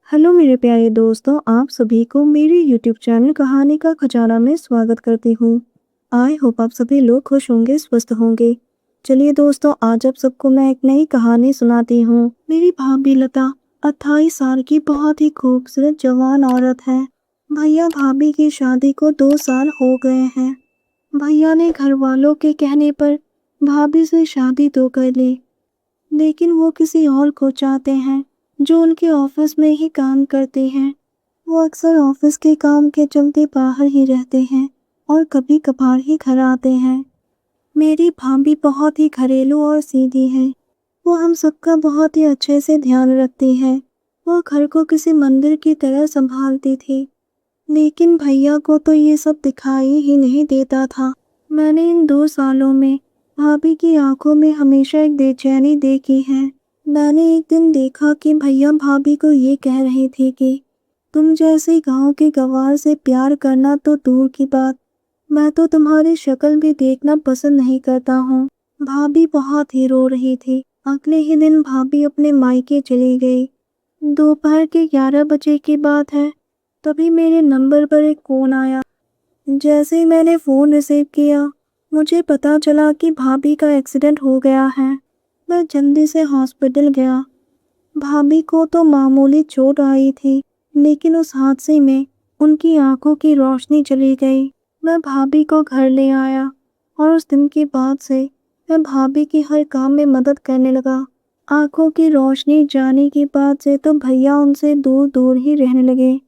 Hello मेरे प्यारे दोस्तों, आप सभी को मेरे यूट्यूब चैनल कहानी का खजाना में स्वागत करती हूँ। आई होप आप सभी लोग खुश होंगे, स्वस्थ होंगे। चलिए दोस्तों, आज आप सबको मैं एक नई कहानी सुनाती हूँ। मेरी भाभी लता 28 साल की बहुत ही खूबसूरत जवान औरत है। भैया भाभी की शादी को 2 साल हो गए हैं। भैया ने घर वालों के कहने पर भाभी से शादी तो कर ली, लेकिन वो किसी और को चाहते हैं जो उनके ऑफिस में ही काम करते हैं। वो अक्सर ऑफिस के काम के चलते बाहर ही रहते हैं और कभी कभार ही घर आते हैं। मेरी भाभी बहुत ही घरेलू और सीधी है। वो हम सबका बहुत ही अच्छे से ध्यान रखती है। वो घर को किसी मंदिर की तरह संभालती थी, लेकिन भैया को तो ये सब दिखाई ही नहीं देता था। मैंने इन 2 सालों में भाभी की आंखों में हमेशा एक बेचैनी देखी है। मैंने एक दिन देखा कि भैया भाभी को ये कह रहे थे कि तुम जैसे गांव के गंवार से प्यार करना तो दूर की बात, मैं तो तुम्हारी शक्ल भी देखना पसंद नहीं करता हूँ। भाभी बहुत ही रो रही थी। अगले ही दिन भाभी अपने मायके चली गई। दोपहर के 11 बजे की बात है, तभी मेरे नंबर पर एक फ़ोन आया। जैसे ही मैंने फ़ोन रिसीव किया, मुझे पता चला कि भाभी का एक्सीडेंट हो गया है। मैं जल्दी से हॉस्पिटल गया। भाभी को तो मामूली चोट आई थी, लेकिन उस हादसे में उनकी आंखों की रोशनी चली गई। मैं भाभी को घर ले आया और उस दिन के बाद से मैं भाभी की हर काम में मदद करने लगा। आंखों की रोशनी जाने के बाद से तो भैया उनसे दूर दूर ही रहने लगे।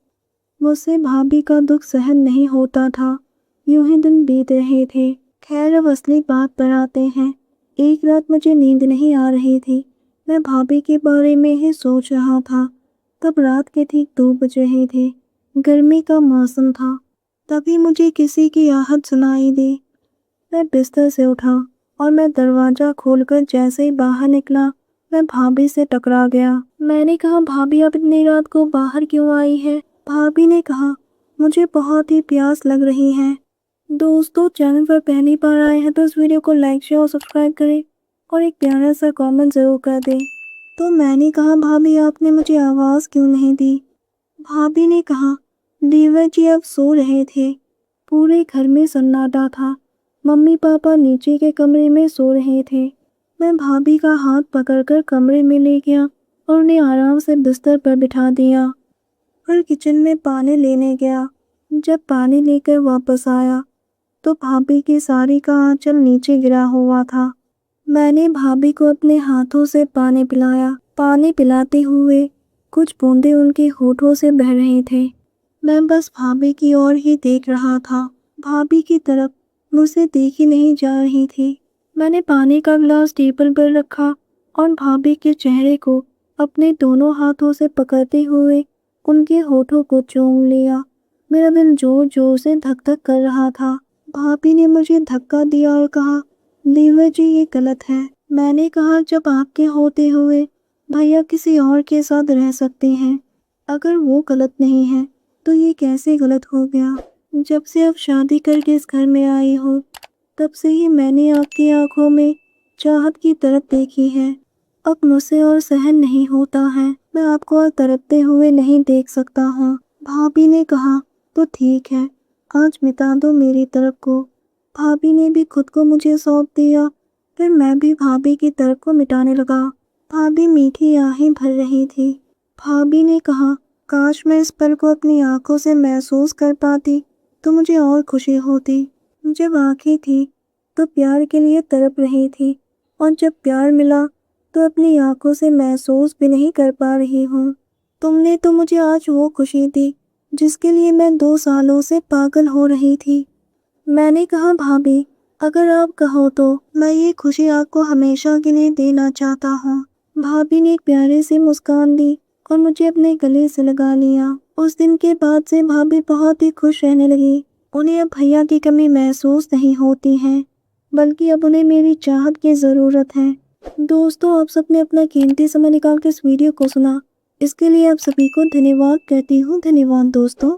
मुझसे भाभी का दुख सहन नहीं होता था। यूं ही दिन बीत रहे थे। खैर, अब असली बात पर आते हैं। एक रात मुझे नींद नहीं आ रही थी। मैं भाभी के बारे में ही सोच रहा था। तब रात के ठीक 2 बज रहे थे। गर्मी का मौसम था। तभी मुझे किसी की आहट सुनाई दी। मैं बिस्तर से उठा और मैं दरवाज़ा खोलकर जैसे ही बाहर निकला, मैं भाभी से टकरा गया। मैंने कहा, भाभी आप इतनी रात को बाहर क्यों आई है? भाभी ने कहा, मुझे बहुत ही प्यास लग रही है। दोस्तों, चैनल पर पहली बार आए हैं तो इस वीडियो को लाइक शेयर और सब्सक्राइब करें और एक प्यारा सा कमेंट ज़रूर कर दें। तो मैंने कहा, भाभी आपने मुझे आवाज़ क्यों नहीं दी? भाभी ने कहा, देवर जी अब सो रहे थे। पूरे घर में सन्नाटा था। मम्मी पापा नीचे के कमरे में सो रहे थे। मैं भाभी का हाथ पकड़कर कमरे में ले गया और उन्हें आराम से बिस्तर पर बिठा दिया और किचन में पानी लेने गया। जब पानी लेकर वापस आया तो भाभी की साड़ी का आंचल नीचे गिरा हुआ था। मैंने भाभी को अपने हाथों से पानी पिलाया। पानी पिलाते हुए कुछ बूंदें उनके होठों से बह रहे थे। मैं बस भाभी की ओर ही देख रहा था। भाभी की तरफ मुझसे देखी नहीं जा रही थी। मैंने पानी का गिलास टेबल पर रखा और भाभी के चेहरे को अपने दोनों हाथों से पकड़ते हुए उनके होठों को चूम लिया। मेरा दिल जोर जोर से धक धक कर रहा था। भाभी ने मुझे धक्का दिया और कहा, देवर जी ये गलत है। मैंने कहा, जब आपके होते हुए भैया किसी और के साथ रह सकते हैं, अगर वो गलत नहीं है तो ये कैसे गलत हो गया? जब से आप शादी करके इस घर में आई हो, तब से ही मैंने आपकी आंखों में चाहत की तरफ देखी है। अब मुझसे और सहन नहीं होता है। मैं आपको और तड़पते हुए नहीं देख सकता हूँ। भाभी ने कहा, तो ठीक है, आज मिटा दो मेरी तरफ को। भाभी ने भी खुद को मुझे सौंप दिया। फिर मैं भी भाभी की तरफ को मिटाने लगा। भाभी मीठी आहें भर रही थी। भाभी ने कहा, काश मैं इस पल को अपनी आंखों से महसूस कर पाती तो मुझे और खुशी होती। जब आंखें थी तो प्यार के लिए तड़प रही थी, और जब प्यार मिला तो अपनी आंखों से महसूस भी नहीं कर पा रही हूँ। तुमने तो मुझे आज वो खुशी दी जिसके लिए मैं 2 सालों से पागल हो रही थी। मैंने कहा, भाभी अगर आप कहो तो मैं ये खुशी आपको हमेशा के लिए देना चाहता हूँ। भाभी ने एक प्यारे से मुस्कान दी और मुझे अपने गले से लगा लिया। उस दिन के बाद से भाभी बहुत ही खुश रहने लगी। उन्हें अब भैया की कमी महसूस नहीं होती है, बल्कि अब उन्हें मेरी चाहत की ज़रूरत है। दोस्तों, आप सबने अपना कीमती समय निकाल कर इस वीडियो को सुना, इसके लिए आप सभी को धन्यवाद कहती हूँ। धन्यवाद दोस्तों।